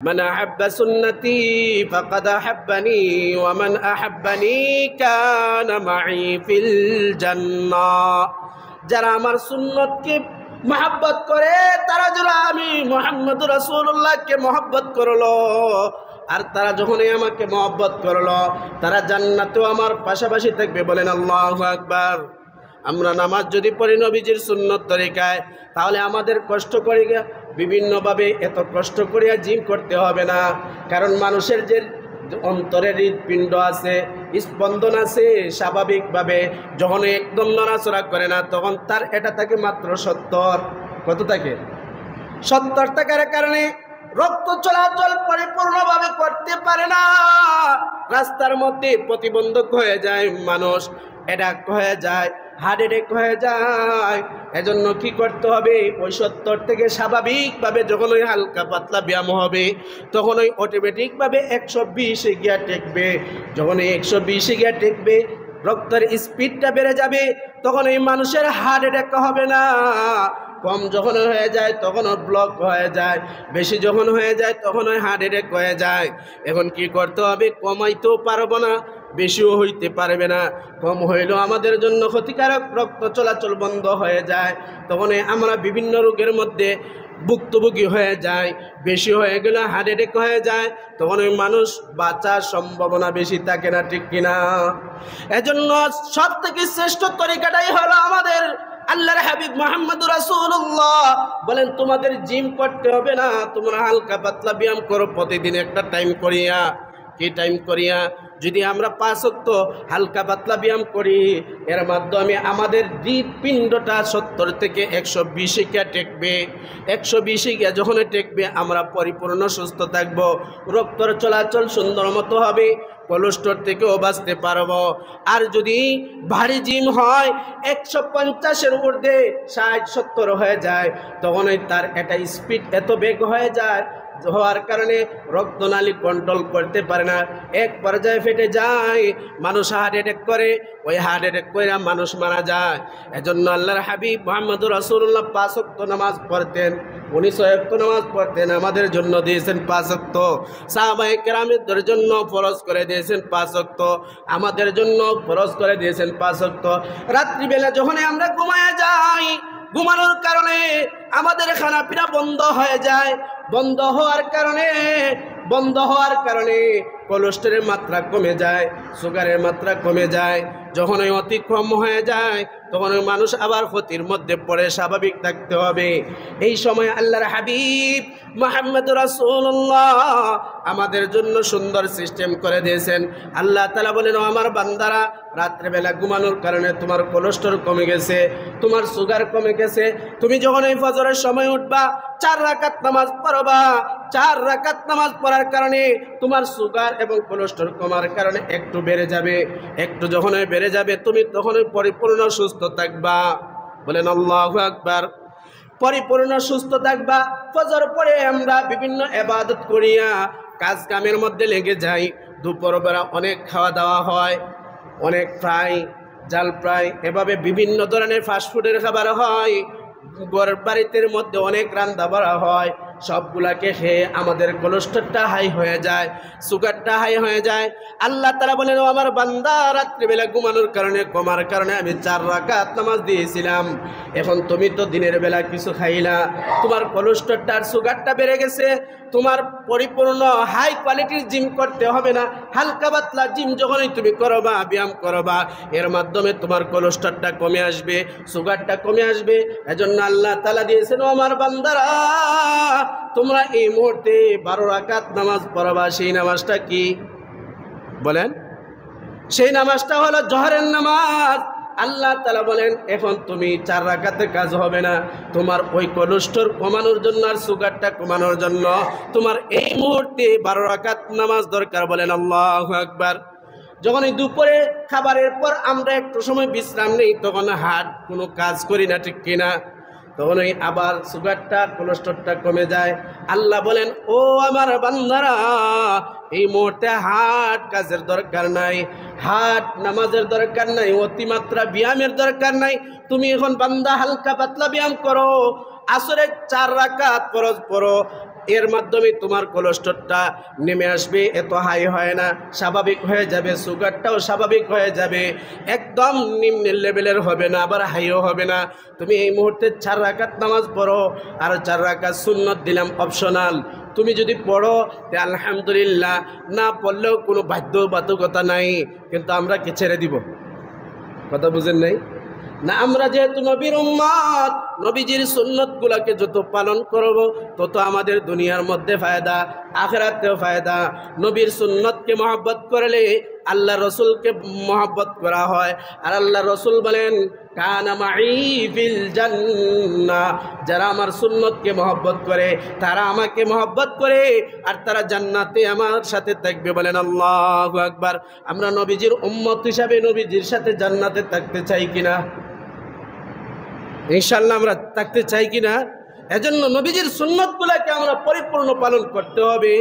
من أحب سنتي فقد أحبني ومن أحبني كان معي في الجنة যারা আমার সুন্নতকে মহব্বত করে তারা যারা আমি মুহাম্মদ রাসূলুল্লাহকে মহব্বত করলো আর তারা যখনই আমাকে মহব্বত করলো তারা জান্নাতেও আমার পাশাপাশি থাকবে। বলেন আল্লাহু আকবার। আমরা নামাজ যদি পড়ি নবীজির সুন্নত তরিকায় তাহলে আমাদের কষ্ট করে বিভিন্নভাবে এত কষ্ট করিয়া জিম করতে হবে না, কারণ মানুষের যে অন্তরের হৃৎপিণ্ড আছে, স্পন্দন আছে, স্বাভাবিকভাবে যখন একদম নড়াচড়া করে না তখন তার এটা থাকে মাত্র 70। কত থাকে? 70 টাকার কারণে রক্ত চলাচল পরিপূর্ণভাবে করতে পারে না, রাস্তার মধ্যে প্রতিবন্ধক হয়ে যায়, মানুষ অ্যাটাক হয়ে যায়, হার্ট অ্যাটাক হয়ে যায়। এজন্য কি করতে হবে? ওই 70 থেকে স্বাভাবিকভাবে যখন ওই হালকা পাতলা ব্যায়াম হবে তখন ওই অটোমেটিকভাবে 120 গিয়া টেকবে। যখন এই 120 গিয়া টেকবে রক্তের স্পিডটা বেড়ে যাবে, তখন এই মানুষের হার্ট অ্যাটাক হবে না। কম যখন হয়ে যায় তখন ব্লক হয়ে যায়, বেশি যখন হয়ে যায় তখন ওই হার্ট অ্যাটাক হয়ে যায়। এখন কি করতে হবে? কমাইতেও পারবো না, বেশিও হইতে পারবে না। কম হইলেও আমাদের জন্য ক্ষতিকারক, রক্ত চলাচল বন্ধ হয়ে যায়, তখন আমরা বিভিন্ন রোগের মধ্যে ভুক্তভোগী হয়ে যায়। বেশি হয়ে গেলে হার্ট অ্যাটাক হয়ে যায়, তখন ওই মানুষ বাঁচার সম্ভাবনা বেশি থাকে না, ঠিক কিনা? এজন্য সব থেকে শ্রেষ্ঠ তরিকাটাই হলো আমাদের আল্লাহর হাবিব মুহাম্মদ রাসূলুল্লাহ বলেন, তোমাদের জিম করতে হবে না, তোমরা হালকা পাতলা ব্যায়াম করো প্রতিদিন একটা টাইম করিয়া। কি টাইম করিয়া? যদি আমরা 5 ওয়াক্ত হালকা পাতলা ব্যায়াম করি, এর মাধ্যমে আমাদের হৃৎপিণ্ডটা 70 থেকে 120 গিয়া টেকবে। 120 গিয়া যখন টেকবে আমরা পরিপূর্ণ সুস্থ থাকবো, রক্তর চলাচল সুন্দর মতো হবে, কোলেস্ট্রল থেকেও বাঁচতে পারবো। আর যদি ভারী জিম হয় 150-এর ঊর্ধ্বে 60-70 হয়ে যায়, তখন তার একটা স্পিড এত বেগ হয়ে যায়, হওয়ার কারণে রক্তনালী কন্ট্রোল করতে পারে না, এক পর্যায়ে ফেটে যায়, মানুষ হার্ট অ্যাটাক করে, ওই হার্ট অ্যাটাক করে মানুষ মারা যায়। এজন্য আল্লাহর হাবিব মুহাম্মদ রাসূলুল্লাহ 5 ওয়াক্ত নামাজ পড়তেন, 19 ওয়াক্ত নামাজ পড়তেন, আমাদের জন্য দিয়েছেন 5 ওয়াক্ত। সাহাবায়ে কেরামদের জন্য ফরজ করে দিয়েছেন 5 ওয়াক্ত, আমাদের জন্য ফরজ করে দিয়েছেন 5 ওয়াক্ত। রাত্রিবেলা যখন আমরা ঘুমায় যাই, ঘুমানোর কারণে আমাদের খানাপিনা বন্ধ হয়ে যায়, বন্ধ হওয়ার কারণে কোলেস্টেরলের মাত্রা কমে যায়, সুগারের মাত্রা কমে যায়। যখন ওই অতিক্রম হয়ে যায় তখন ওই মানুষ আবার ক্ষতির মধ্যে পড়ে, স্বাভাবিক থাকতে হবে। এই সময় আল্লাহর হাবিব মুহাম্মদ রাসূলুল্লাহ আমাদের জন্য সুন্দর সিস্টেম করে দিয়েছেন। আল্লাহ তাআলা বলেন, ও আমার বান্দারা, রাত্রেবেলা ঘুমানোর কারণে তোমার কোলেস্টেরল কমে গেছে, তোমার সুগার কমে গেছে, তুমি যখন এই ফজরের সময় উঠবা 4 রাকাত নামাজ পড়বা, 4 রাকাত নামাজ পড়ার কারণে তোমার সুগার এবং কোলেস্টেরল কমার কারণে একটু বেড়ে যাবে। একটু যখন বেড়ে যাবে তুমি তখনই পরিপূর্ণ সুস্থ থাকবা। বলেন আল্লাহু আকবার। পরিপূর্ণ সুস্থ থাকবা। ফজর পরে আমরা বিভিন্ন ইবাদত করিয়া কাজ কামের মধ্যে লেগে যাই, দুপুরবেলা অনেক খাওয়া দাওয়া হয়, অনেক ফ্রাই, জাল ফ্রাই, এভাবে বিভিন্ন ধরনের ফাস্টফুডের খাবার হয়, ঘর বাড়িতে মধ্যে অনেক রান্না বাড়া হয়, সবগুলাকে খেয়ে আমাদের কোলেস্ট্রলটা হাই হয়ে যায়, সুগারটা হাই হয়ে যায়। আল্লাহ তাআলা বলেন, ও আমার বান্দা, রাত্রিবেলা ঘুমানোর কারণে কমার কারণে আমি 4 রাকাত নামাজ দিয়েছিলাম, এখন তুমি তো দিনের বেলা কিছু খাইলা, তোমার কোলেস্ট্রলটা আর সুগারটা বেড়ে গেছে, তোমার পরিপূর্ণ হাই কোয়ালিটির জিম করতে হবে না, হালকা পাতলা জিম যখনই তুমি করবা, ব্যায়াম করবা, এর মাধ্যমে তোমার কোলেস্ট্রলটা কমে আসবে, সুগারটা কমে আসবে। এজন্য আল্লাহ তাআলা দিয়েছেন, ও আমার বান্দারা, তোমরা এই মুহূর্তে 12 রাকাত নামাজ পড়বা। সেই নামাজটা কি বলেন? সেই নামাজটা হলো জোহরের নামাজ। আল্লাহ তাআলা বলেন, এখন তুমি 4 রাকাতে কাজ হবে না, তোমার ওই কোলেস্ট্রল কমানোর জন্য আর সুগারটা কমানোর জন্য তোমার এই মুহূর্তে 12 রাকাত নামাজ দরকার। বলেন আল্লাহু আকবার। যখন এই দুপুরে খাবারের পর আমরা একটু সময় বিশ্রাম নেই, তখন হার্ট কোনো কাজ করি না, ঠিক কিনা? তখন ওই আবার সুগারটা, কোলেস্ট্রলটা কমে যায়। আল্লাহ বলেন, ও আমার বান্দারা, এই মুহূর্তে হার্ট কাজের দরকার নাই, হার্ট নামাজের দরকার নাই, অতিমাত্রা ব্যায়ামের দরকার নাই। তুমি এখন বান্দা হালকা পাতলা ব্যায়াম করো, আসরে 4 রাকাত ফরজ পড়ো, এর মাধ্যমে তোমার কোলেস্টেরলটা নেমে আসবে, এত হাই হয় না, স্বাভাবিক হয়ে যাবে, সুগারটাও স্বাভাবিক হয়ে যাবে, একদম নিম্ন লেভেলের হবে না, আবার হাইও হবে না। তুমি এই মুহূর্তে 4 রাকাত নামাজ পড়ো, আর 4 রাকাত সুন্নত দিলাম অপশনাল। তুমি যদি পড়ো তে আলহামদুলিল্লাহ, না পড়লেও কোনো বাধ্যবাধকতা নাই, কিন্তু আমরা কি ছেড়ে দিব? কথা বুঝেন নাই না? আমরা যেহেতু নবীর উম্মত, নবীজির সুন্নতগুলোকে যত পালন করব তত আমাদের দুনিয়ার মধ্যে ফায়দা, আখিরাতেও ফায়দা। নবীর সুন্নতকে মহব্বত করলে আল্লাহ রসুলকে মহব্বত করা হয়, আর আল্লাহ রসুল বলেন কানা মাই ফিল জান্নাহ, যারা আমার সুন্নতকে মহব্বত করে তারা আমাকে মহব্বত করে, আর তারা জান্নাতে আমার সাথে থাকবে। বলেন আল্লাহু আকবার। আমরা নবীজির উম্মত হিসাবে নবীজির সাথে জান্নাতে থাকতে চাই কিনা? ইনশাআল্লাহ আমরা থাকতে চাই কিনা? এজন্য নবীজির সুন্নতগুলোকে আমরা পরিপূর্ণ পালন করতে হবে।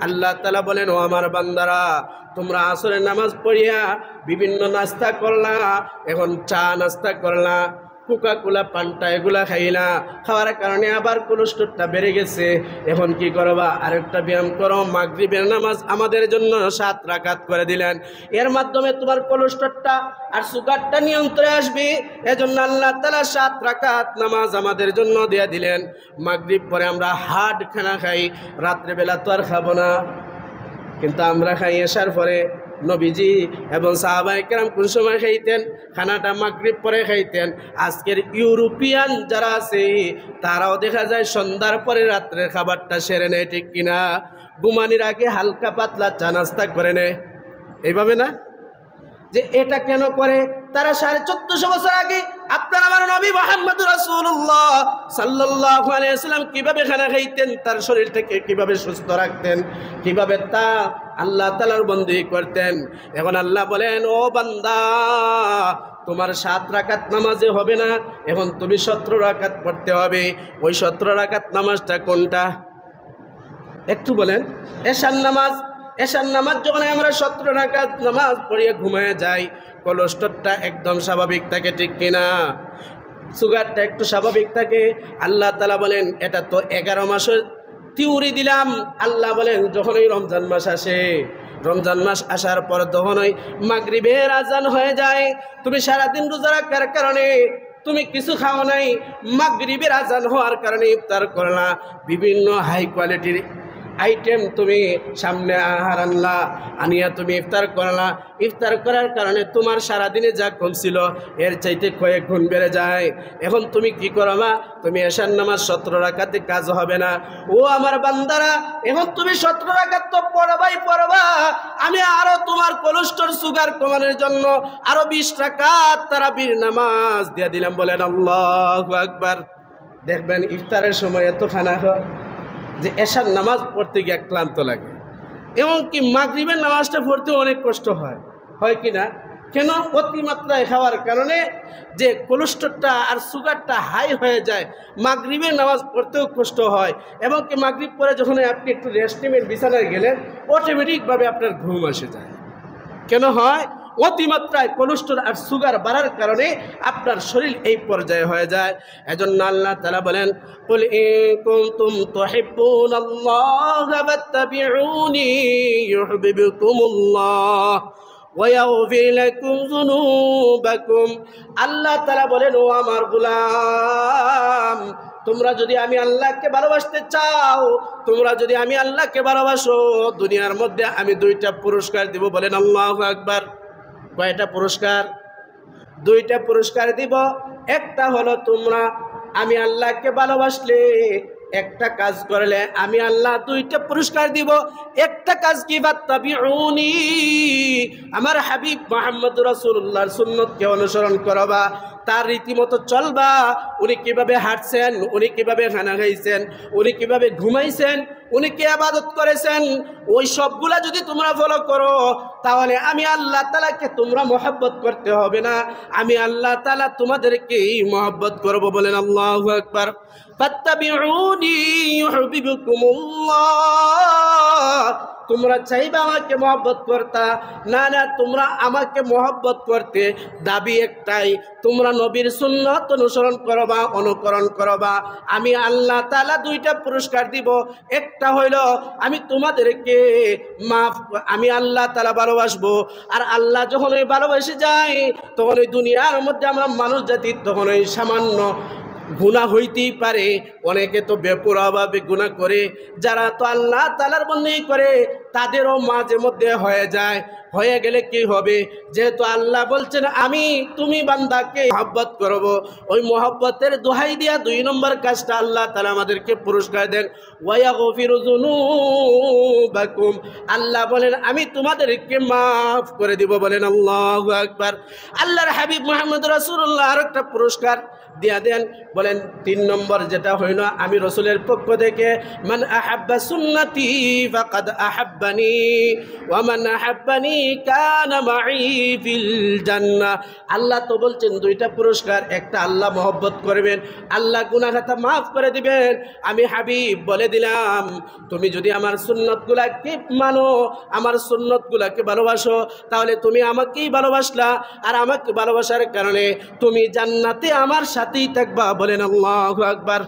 আল্লাহ তাআলা বলেন, ও আমার বান্দারা, তোমরা আসরের নামাজ পড়িয়া বিভিন্ন নাস্তা করলা, এখন চা নাস্তা করলা, কোকা কোলা পান্টা এগুলা খাইলা, খাওয়ার কারণে আবার কোলেস্টেরলটা বেড়ে গেছে। এখন কি করবা? আরেকটা ব্যায়াম করো, মাগরিবের নামাজ আমাদের জন্য 7 রাকাত করে দিলেন, এর মাধ্যমে তোমার কোলেস্টেরলটা আর সুগারটা নিয়ন্ত্রণে আসবে। এজন্য আল্লাহ তাআলা 7 রাকাত নামাজ আমাদের জন্য দিয়ে দিলেন। মাগরিব পরে আমরা হাড খানা খাই, রাত্রেবেলা তো আর খাবো না, কিন্তু আমরা খাই এশার পরে। নবীজি এবং সাহাবায়ে কেরাম কোন সময় খাইতেন? খানাটা মাগরিব পরে খাইতেন। আজকের ইউরোপিয়ান যারা আছে তারাও দেখা যায় সন্ধ্যার পরে রাত্রের খাবারটা সেরে নেয়, ঠিক কিনা? ঘুমানির আগে হালকা পাতলা চা নাস্তা করে নেয়, এইভাবে না? যে এটা কেন করে? তারা 1450 বছর আগে আপনার আমার নবী মুহাম্মদুর রাসূলুল্লাহ সাল্লাল্লাহু আলাইহি ওয়াসাল্লাম কিভাবে খানা খাইতেন, তার শরীরটাকে কিভাবে সুস্থ রাখতেন, কিভাবে তা আল্লাহ তাআলার বন্দী করতেন। এখন আল্লাহ বলেন, ও বান্দা, তোমার 7 রাকাত নামাজে হবে না, এখন তুমি 17 রাকাত পড়তে হবে। ওই 17 রাকাত নামাজটা কোনটা একটু বলেন? এশার নামাজ। এশার নামাজ যখন আমরা 17 রাকাত নামাজ পড়িয়ে ঘুমিয়ে যাই, কোলেস্টেরলটা একদম স্বাভাবিক থাকে, ঠিক কিনা? সুগারটা একটু স্বাভাবিক থাকে। আল্লাহ তাআলা বলেন, এটা তো 11 মাসের থিওরি দিলাম। আল্লাহ বলেন, যখন ওই রমজান মাস আসে, রমজান মাস আসার পর যখন ওই মাগরিবের আজান হয়ে যায়, তুমি সারাদিন রোজা রাখার কারণে তুমি কিছু খাও নাই, মাগরিবের আজান হওয়ার কারণে ইফতার করলা, বিভিন্ন হাই কোয়ালিটির আইটেম তুমি সামনে আহার আনলা, আনিয়া তুমি ইফতার করলা। ইফতার করার কারণে তোমার সারাদিনে যা কমছিল এর চাইতে কয়েক গুণ বেড়ে যায়। এখন তুমি কি করবা? তুমি এশার নামাজ 17 রাকাতে কাজ হবে না। ও আমার বান্দারা, এখন তুমি 17 রাকাত তো পড়বা, আমি আরো তোমার কোলেস্টেরল সুগার কমানোর জন্য আরো 20 রাকাত তারাবির নামাজ দিয়ে দিলাম। বলেন আল্লাহু আকবার। দেখবেন ইফতারের সময় এত খানা হয় যে এশার নামাজ পড়তে গিয়ে ক্লান্ত লাগে, এমনকি মাগরিবের নামাজটা পড়তে অনেক কষ্ট হয়, হয় কি না? কেন? অতিমাত্রায় খাওয়ার কারণে যে কোলেস্টেরলটা আর সুগারটা হাই হয়ে যায়, মাগরিবের নামাজ পড়তেও কষ্ট হয়। এমনকি মাগরিব পরে যখন আপনি একটু রেস্ট নেবেন, বিছানায় গেলেন, অটোমেটিকভাবে আপনার ঘুম এসে যায়। কেন হয়? অতিমাত্রায় কোলেস্টেরল আর সুগার বাড়ার কারণে আপনার শরীর এই পর্যায়ে হয়ে যায়। এজন্য আল্লাহ তাআলা বলেন, কুল ইন কুনতুম তুহিব্বুনাল্লাহা ফাত্তাবিউনি ইউহিব্বুকুমুল্লাহ ওয়া ইয়াগফির লাকুম যুনুবাকুম। আল্লাহ তাআলা বলেন, ও আমার গোলাম, তোমরা যদি আমি আল্লাহকে ভালোবাসতে চাও, তোমরা যদি আমি আল্লাহকে ভালোবাসো, দুনিয়ার মধ্যে আমি 2টা পুরস্কার দিব। বলেন আল্লাহু আকবার। কয়টা পুরস্কার? 2টা পুরস্কার দিব। একটা হলো তোমরা আমি আল্লাহকে ভালোবাসলে, একটা কাজ করলে আমি আল্লাহ 2টা পুরস্কার দিব। একটা কাজ কি? ফাত্তাবিউনি, আমার হাবিব মুহাম্মদুর রাসূলুল্লাহর সুন্নতকে অনুসরণ করবা, তার রীতিমতো চলবা। উনি কিভাবে হাঁটছেন, উনি কিভাবে খানা খাইছেন, উনি কিভাবে ঘুমাইছেন, উনি কি ইবাদত করেছেন, ওই সবগুলা যদি তোমরা ফলো করো, তাহলে আমি আল্লাহ তাআলাকে তোমরা মহব্বত করতে হবে না, আমি আল্লাহ তাআলা তোমাদেরকেই মহব্বত করব। বলেন আল্লাহু আকবার। ফাত্তাবিউনি ইউহিব্বুকুমুল্লাহ, তোমরা চাইবা আমাকে মহব্বত করতা, না না তোমরা আমাকে মহব্বত করতে দাবি একটাই, তোমরা নবীর সুন্নাত অনুসরণ করবা, অনুকরণ করবা। আমি আল্লাহ তাআলা দুইটা পুরস্কার দিব। একটা হইল আমি তোমাদেরকে আমি আল্লাহ তাআলা ভালোবাসবো, আর আল্লাহ যখন ওই ভালোবেসে যায় তখন ওই দুনিয়ার মধ্যে আমরা মানুষ জাতি তখন ওই সামান্য গুনাহ হইতেই পারে, অনেকে তো বেপরোয়াভাবে গুনাহ করে, যারা তো আল্লাহ তাআলার বন্দেগী করে তাদেরও মাঝে মধ্যে হয়ে যায়। হয়ে গেলে কি হবে, যেহেতু আল্লাহ বলছেন আমি তুমি বান্দাকে মহব্বত করব, ওই মহব্বতের দোহাই দিয়া 2 নম্বর কাজটা আল্লাহ তাআলা আমাদেরকে পুরস্কার দেন, ওয়ায়াগফিরু যুনুবাকুম, আল্লাহ বলেন আমি তোমাদেরকে মাফ করে দিব। বলেন আল্লাহু আকবার। আল্লাহর হাবিব মুহাম্মদ রাসূলুল্লাহ আরেকটা পুরস্কার দিয়া দেন, বলেন 3 নম্বর যেটা হইল আমি রাসূলের পক্ষ থেকে মান আহাব্বা সুন্নতি ফাকাদ আহাব্বানি ওয়া মান আহাব্বানি কানা মাই ফিল জান্নাহ। আল্লাহ তো বলছেন দুইটা পুরস্কার, একটা আল্লাহ মহব্বত করবেন, আল্লাহ গুনাহ খাতা মাফ করে দিবেন। আমি হাবিব বলে দিলাম তুমি যদি আমার সুন্নতগুলাকে মানো, আমার সুন্নতগুলাকে ভালোবাসো, তাহলে তুমি আমাকেই ভালোবাসলা, আর আমাকে ভালোবাসার কারণে তুমি জান্নাতে আমার সাথেই থাকবা। বলেন আল্লাহু আকবার।